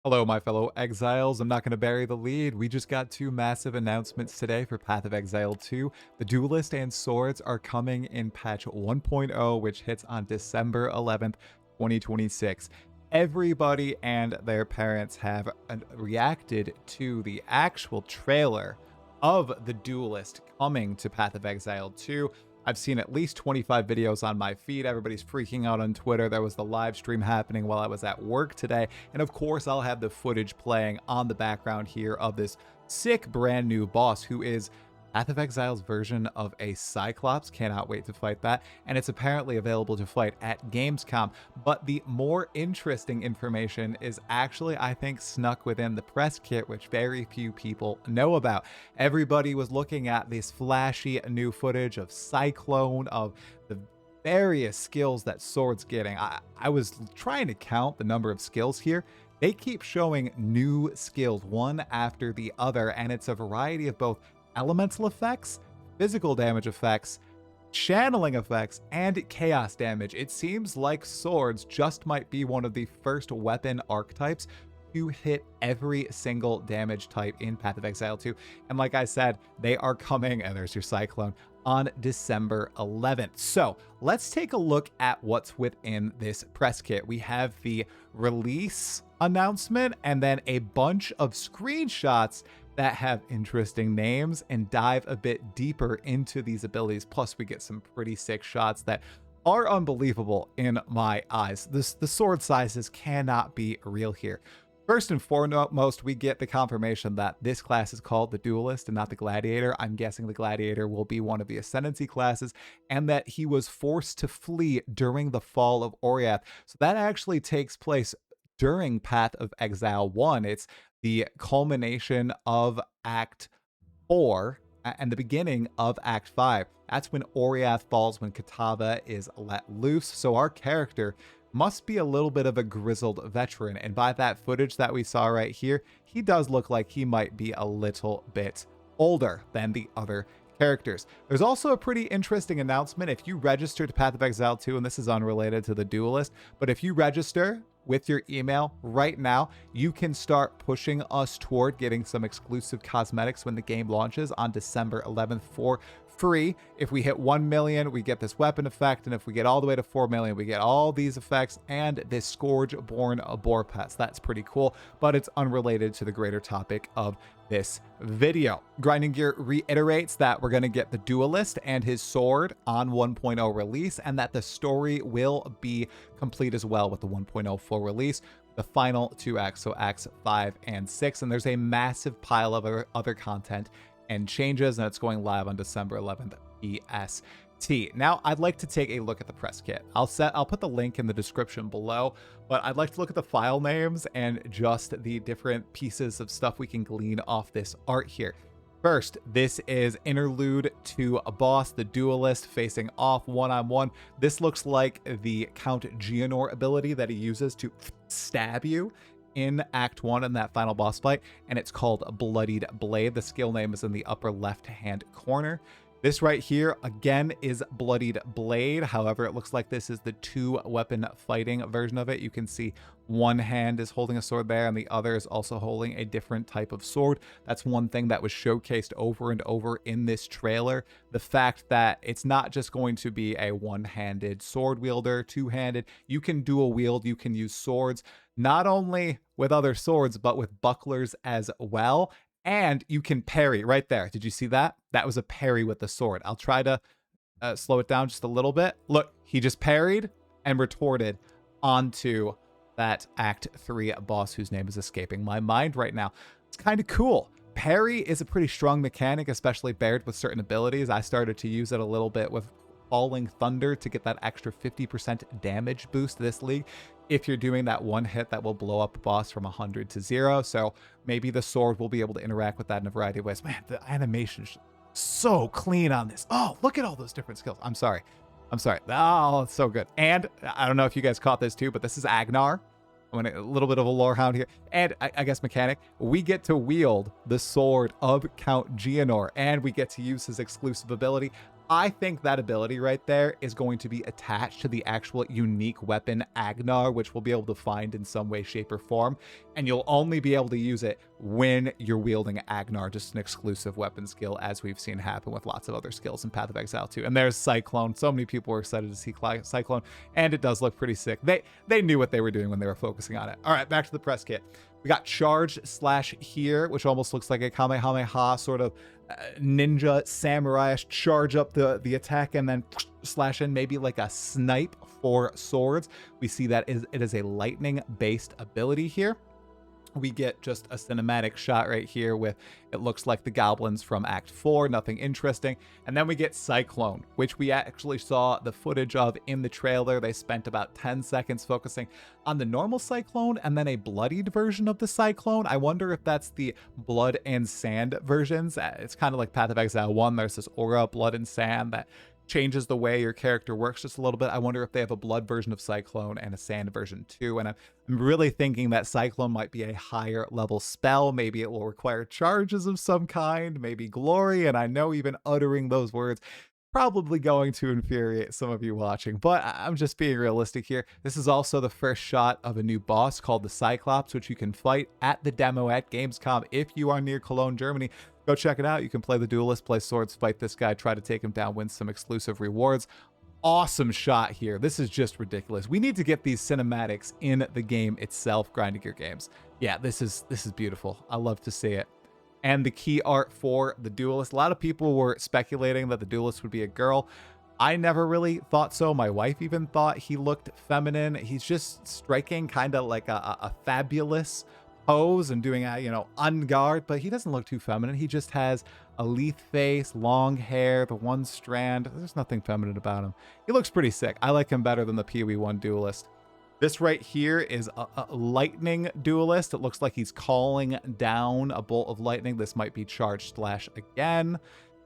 Hello, my fellow exiles. I'm not going to bury the lead. We just got two massive announcements today for Path of Exile 2. The Duelist and Swords are coming in patch 1.0, which hits on December 11th, 2026. Everybody and their parents have reacted to the actual trailer of the Duelist coming to Path of Exile 2. I've seen at least 25 videos on my feed. Everybody's freaking out on Twitter. There was the live stream happening while I was at work today. And of course, I'll have the footage playing on the background here of this sick brand new boss who is Path of Exile's version of a Cyclops. Cannot wait to fight that. And it's apparently available to fight at Gamescom. But the more interesting information is actually, I think, snuck within the press kit, which very few people know about. Everybody was looking at this flashy new footage of Cyclone, of the various skills that Sword's getting. I was trying to count the number of skills here. They keep showing new skills one after the other, and it's a variety of both elemental effects, physical damage effects, channeling effects, and chaos damage. It seems like Swords just might be one of the first weapon archetypes to hit every single damage type in Path of Exile 2. And like I said, they are coming, and there's your Cyclone, on December 11th. So let's take a look at what's within this press kit. We have the release announcement and then a bunch of screenshots that have interesting names and dive a bit deeper into these abilities. Plus, we get some pretty sick shots that are unbelievable in my eyes. The sword sizes cannot be real here. First and foremost, we get the confirmation that this class is called the Duelist and not the Gladiator. I'm guessing the Gladiator will be one of the Ascendancy classes, and that he was forced to flee during the fall of Oriath. So that actually takes place during Path of Exile 1. It's the culmination of Act 4 and the beginning of Act 5. That's when Oriath falls, when Katava is let loose. So our character must be a little bit of a grizzled veteran. And by that footage that we saw right here, he does look like he might be a little bit older than the other characters. There's also a pretty interesting announcement. If you register to Path of Exile 2, and this is unrelated to the Duelist, but if you register with your email right now, you can start pushing us toward getting some exclusive cosmetics when the game launches on December 11th for free. If we hit 1 million, we get this weapon effect, and if we get all the way to 4 million, we get all these effects and this Scourge-born Boar Pets. That's pretty cool, but it's unrelated to the greater topic of this video. Grinding Gear reiterates that we're going to get the Duelist and his sword on 1.0 release, and that the story will be complete as well with the 1.0 full release, the final two acts, so acts 5 and 6, and there's a massive pile of other content and changes, and it's going live on December 11th EST. Now, I'd like to take a look at the press kit. I'll put the link in the description below, but I'd like to look at the file names and just the different pieces of stuff we can glean off this art here. First, this is Interlude to a boss, the Duelist, facing off one-on-one. This looks like the Count Geonor ability that he uses to stab you in Act 1 in that final boss fight, and it's called Bloodied Blade. The skill name is in the upper left-hand corner. This right here, again, is Bloodied Blade. However, it looks like this is the two-weapon fighting version of it. You can see one hand is holding a sword there, and the other is also holding a different type of sword. That's one thing that was showcased over and over in this trailer. The fact that it's not just going to be a one-handed sword wielder, two-handed. You can dual wield, you can use swords, not only with other swords, but with bucklers as well. And you can parry right there. Did you see that? That was a parry with the sword. I'll try to slow it down just a little bit. Look, he just parried and retorted onto that Act 3 boss whose name is escaping my mind right now. It's kind of cool. Parry is a pretty strong mechanic, especially paired with certain abilities. I started to use it a little bit with Falling Thunder to get that extra 50% damage boost this league. If you're doing that one hit that will blow up a boss from 100 to 0. So maybe the sword will be able to interact with that in a variety of ways. Man, the animation is so clean on this. Oh, look at all those different skills. I'm sorry. Oh, it's so good. And I don't know if you guys caught this too, but this is Agnar. I want a little bit of a lore hound here. And I guess mechanic, we get to wield the sword of Count Geonor, and we get to use his exclusive ability. I think that ability right there is going to be attached to the actual unique weapon Agnar, which we'll be able to find in some way, shape, or form. And you'll only be able to use it when you're wielding Agnar, just an exclusive weapon skill, as we've seen happen with lots of other skills in Path of Exile 2. And there's Cyclone. So many people were excited to see Cyclone, and it does look pretty sick. They knew what they were doing when they were focusing on it. All right, back to the press kit. We got charge slash here, which almost looks like a Kamehameha sort of ninja samurai charge up the attack and then slash in, maybe like a snipe for swords. We see that it is a lightning based ability here. We get just a cinematic shot right here with, it looks like the goblins from Act 4, nothing interesting. And then we get Cyclone, which we actually saw the footage of in the trailer. They spent about 10 seconds focusing on the normal Cyclone and then a bloodied version of the Cyclone. I wonder if that's the blood and sand versions. It's kind of like Path of Exile 1. There's this aura, blood and sand, that changes the way your character works just a little bit. I wonder if they have a blood version of Cyclone and a sand version too. And I'm really thinking that Cyclone might be a higher level spell. Maybe it will require charges of some kind, maybe glory. And I know even uttering those words probably going to infuriate some of you watching, but I'm just being realistic here. This is also the first shot of a new boss called the Cyclops, which you can fight at the demo at Gamescom if you are near Cologne, Germany. Go check it out. You can play the Duelist, play swords, fight this guy, try to take him down, win some exclusive rewards. Awesome shot here. This is just ridiculous. We need to get these cinematics in the game itself, Grinding Gear Games. Yeah, this is beautiful. I love to see it. And the key art for the Duelist. A lot of people were speculating that the Duelist would be a girl. I never really thought so. My wife even thought he looked feminine. He's just striking kind of like a fabulous pose and doing a, on guard, but he doesn't look too feminine. He just has a Leaf face, long hair, the one strand. There's nothing feminine about him. He looks pretty sick. I like him better than the PoE1 Duelist. This right here is a lightning Duelist. It looks like he's calling down a bolt of lightning. This might be charge slash again.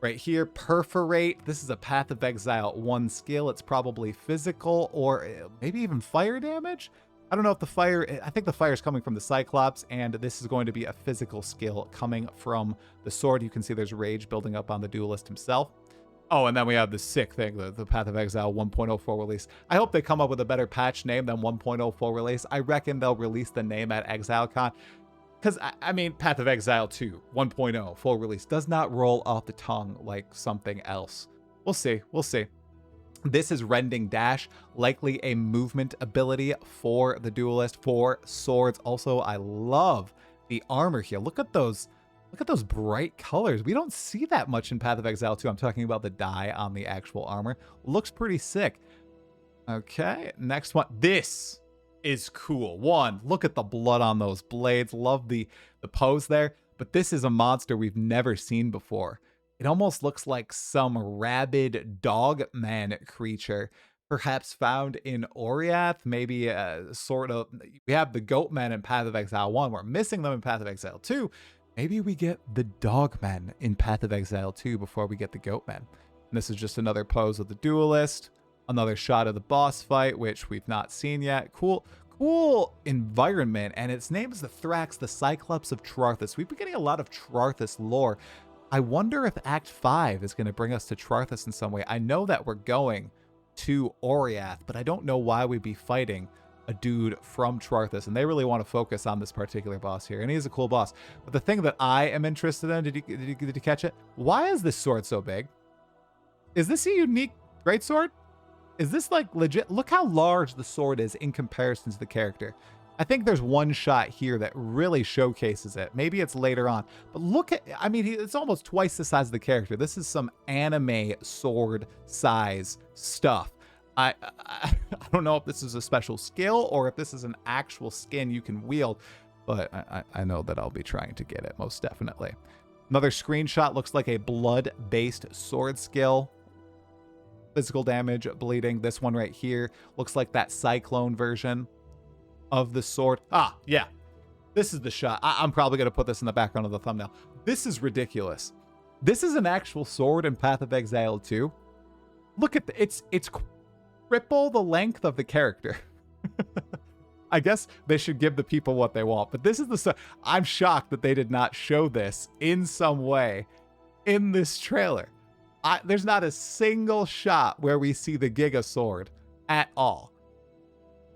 Right here, perforate. This is a Path of Exile 1 skill. It's probably physical or maybe even fire damage. I don't know if the fire, I think the fire is coming from the Cyclops, and this is going to be a physical skill coming from the sword. You can see there's rage building up on the Duelist himself. Oh, and then we have the sick thing, the Path of Exile 1.0 full release. I hope they come up with a better patch name than 1.0 full release. I reckon they'll release the name at ExileCon. Because, I mean, Path of Exile 2, 1.0 full release does not roll off the tongue like something else. We'll see. We'll see. This is Rending Dash, likely a movement ability for the Duelist, for swords. Also, I love the armor here. Look at those bright colors. We don't see that much in Path of Exile 2. I'm talking about the dye on the actual armor. Looks pretty sick. Okay, next one. This is cool. One, look at the blood on those blades. Love the pose there. But this is a monster we've never seen before. It almost looks like some rabid dogman creature, perhaps found in Oriath, maybe sort of. We have the goatmen in Path of Exile 1. We're missing them in Path of Exile 2. Maybe we get the dogmen in Path of Exile 2 before we get the goatmen. And this is just another pose of the Duelist, another shot of the boss fight, which we've not seen yet. Cool environment, and its name is the Thrax, the Cyclops of Trarthus. We've been getting a lot of Trarthus lore. I wonder if Act 5 is going to bring us to Trarthus in some way. I know that we're going to Oriath, but I don't know why we'd be fighting a dude from Trarthus, and they really want to focus on this particular boss here, and he's a cool boss. But the thing that I am interested in, did you catch it? Why is this sword so big? Is this a unique greatsword? Is this like legit? Look how large the sword is in comparison to the character. I think there's one shot here that really showcases it. Maybe it's later on, but look at, I mean, it's almost twice the size of the character. This is some anime sword size stuff. I don't know if this is a special skill or if this is an actual skin you can wield, but I know that I'll be trying to get it most definitely. Another screenshot looks like a blood-based sword skill. Physical damage, bleeding. This one right here looks like that Cyclone version of the sword. Ah, yeah. This is the shot. I'm probably going to put this in the background of the thumbnail. This is ridiculous. This is an actual sword in Path of Exile 2. Look at it's triple the length of the character. I guess they should give the people what they want, but this is the I'm shocked that they did not show this in some way in this trailer. There's not a single shot where we see the Giga Sword at all.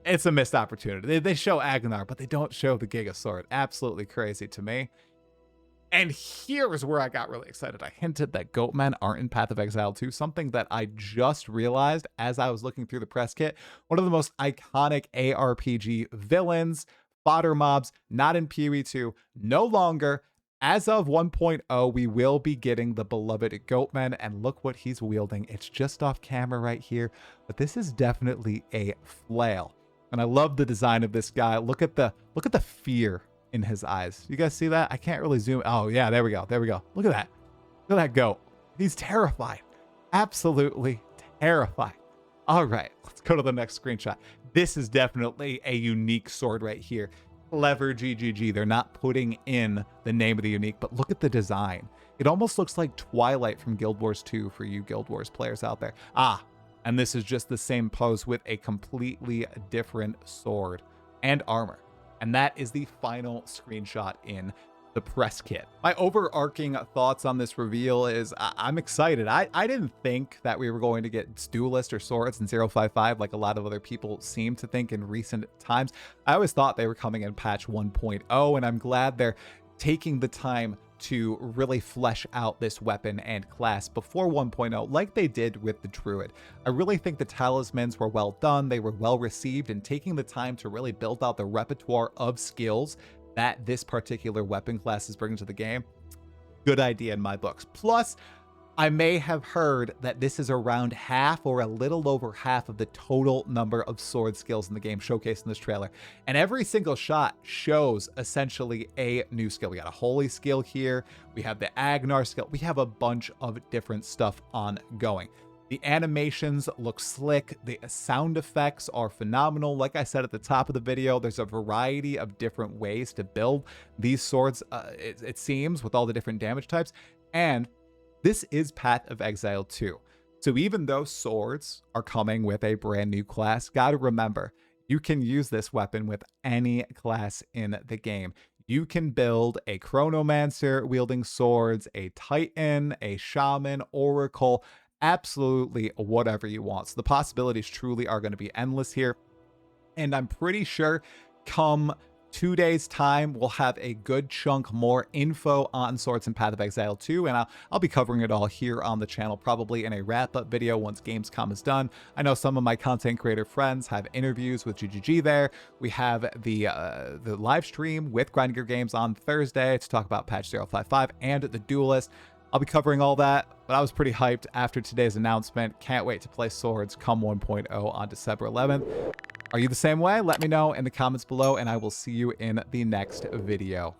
It's a missed opportunity. They show Agnar, but they don't show the Giga Sword. Absolutely crazy to me. And here's where I got really excited. I hinted that Goatmen aren't in Path of Exile 2, something that I just realized as I was looking through the press kit. One of the most iconic ARPG villains, fodder mobs, not in PoE 2, no longer. As of 1.0, we will be getting the beloved Goatman, and look what he's wielding. It's just off camera right here, but this is definitely a flail. And I love the design of this guy. Look at the fear in his eyes. You guys see that? I can't really zoom. Oh yeah, there we go. There we go. Look at that. Look at that goat. He's terrified. Absolutely terrified. All right, let's go to the next screenshot. This is definitely a unique sword right here. Clever GGG. They're not putting in the name of the unique, but look at the design. It almost looks like Twilight from Guild Wars 2 for you Guild Wars players out there. And this is just the same pose with a completely different sword and armor. And that is the final screenshot in the press kit. My overarching thoughts on this reveal is I'm excited. I didn't think that we were going to get Duelist or Swords in 055 like a lot of other people seem to think in recent times. I always thought they were coming in patch 1.0, and I'm glad they're taking the time to really flesh out this weapon and class before 1.0 like they did with the Druid. I really think the talismans were well done, they were well received, and taking the time to really build out the repertoire of skills that this particular weapon class is bringing to the game, good idea in my books. Plus, I may have heard that this is around half or a little over half of the total number of sword skills in the game showcased in this trailer. And every single shot shows essentially a new skill. We got a holy skill here. We have the Agnar skill. We have a bunch of different stuff ongoing. The animations look slick. The sound effects are phenomenal. Like I said at the top of the video, there's a variety of different ways to build these swords, it seems, with all the different damage types. And this is Path of Exile 2. So even though swords are coming with a brand new class, gotta remember, you can use this weapon with any class in the game. You can build a Chronomancer wielding swords, a Titan, a Shaman, Oracle, absolutely whatever you want. So the possibilities truly are going to be endless here. And I'm pretty sure come 2 days time, we'll have a good chunk more info on Swords and Path of Exile 2, and I'll be covering it all here on the channel, probably in a wrap-up video once Gamescom is done. I know some of my content creator friends have interviews with GGG there. We have the live stream with Grind Gear Games on Thursday to talk about patch 055 and the Duelist. I'll be covering all that, but I was pretty hyped after today's announcement. Can't wait to play Swords come 1.0 on December 11th. Are you the same way? Let me know in the comments below, and I will see you in the next video.